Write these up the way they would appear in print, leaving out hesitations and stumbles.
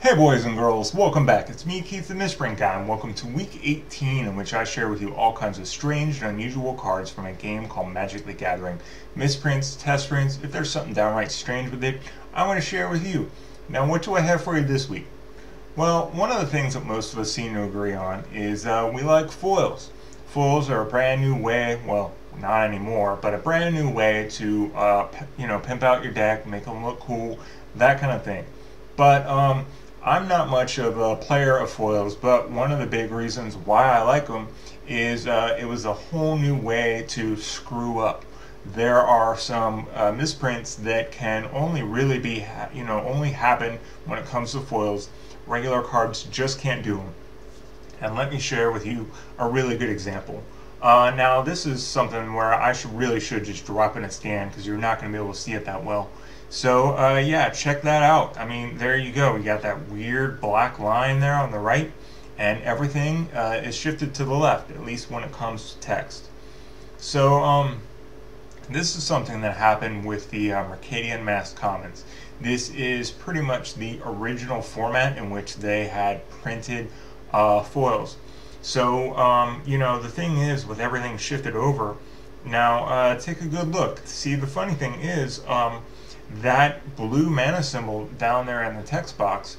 Hey boys and girls, welcome back. It's me, Keith the Misprint Guy, and welcome to week 18, in which I share with you all kinds of strange and unusual cards from a game called Magic the Gathering. Misprints, test prints, if there's something downright strange with it, I want to share with you. Now, what do I have for you this week? Well, one of the things that most of us seem to agree on is we like foils. Foils are a brand new way, well, not anymore, but a brand new way to, pimp out your deck, make them look cool, that kind of thing. But I'm not much of a player of foils, but one of the big reasons why I like them is it was a whole new way to screw up. There are some misprints that can only really be, only happen when it comes to foils. Regular cards just can't do them. And let me share with you a really good example. Now, this is something where I really should just drop in a scan because you're not going to be able to see it that well. So, yeah, check that out. I mean, there you go. You got that weird black line there on the right, and everything is shifted to the left, at least when it comes to text. So, this is something that happened with the Mercadian Masques Commons. This is pretty much the original format in which they had printed foils. So, the thing is, with everything shifted over, now take a good look. See, the funny thing is, that blue mana symbol down there in the text box,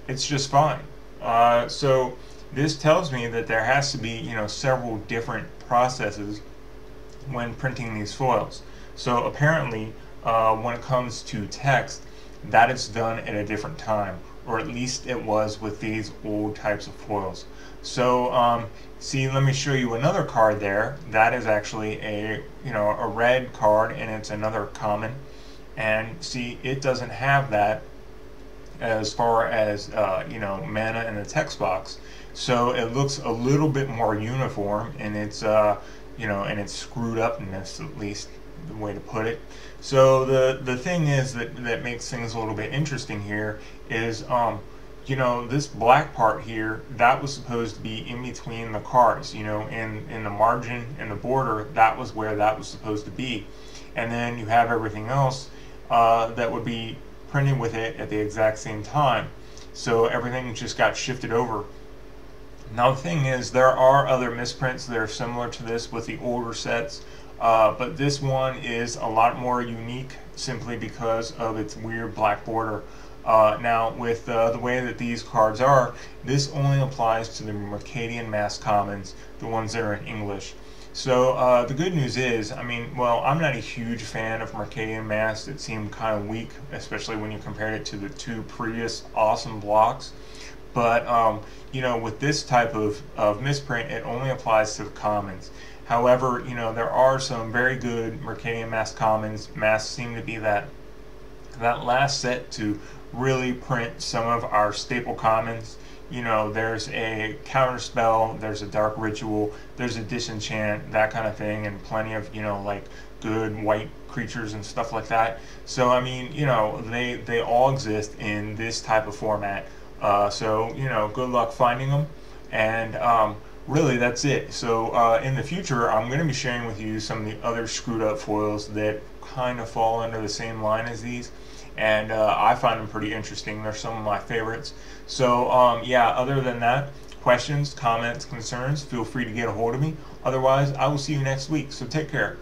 it's just fine. So this tells me that there has to be, several different processes when printing these foils. So apparently, when it comes to text, that is done at a different time, or at least it was with these old types of foils. So see, let me show you another card there. That is actually a red card, and it's another common. And see, it doesn't have that as far as mana in the text box, so it looks a little bit more uniform, and it's and it's screwed upness, at least the way to put it. So the thing is that makes things a little bit interesting here is this black part here, that was supposed to be in between the cards, in the margin and the border. That was where that was supposed to be, and then you have everything else that would be printed with it at the exact same time. So everything just got shifted over. Now the thing is, there are other misprints that are similar to this with the older sets, but this one is a lot more unique simply because of its weird black border. Now with the way that these cards are, this only applies to the Mercadian Masques Commons, the ones that are in English. So the good news is, I'm not a huge fan of Mercadian Masques. It seemed kind of weak, especially when you compared it to the two previous awesome blocks. But with this type of misprint, it only applies to the commons. However, there are some very good Mercadian Masques Commons. Masques seem to be that last set to really print some of our staple commons. There's a counterspell, there's a dark ritual, there's a disenchant, that kind of thing, and plenty of like good white creatures and stuff like that. So they all exist in this type of format. So good luck finding them, and really that's it. So in the future, I'm going to be sharing with you some of the other screwed up foils that kind of fall under the same line as these, and I find them pretty interesting. They're some of my favorites. So yeah, other than that, questions, comments, concerns, feel free to get a hold of me. Otherwise, I will see you next week, so take care.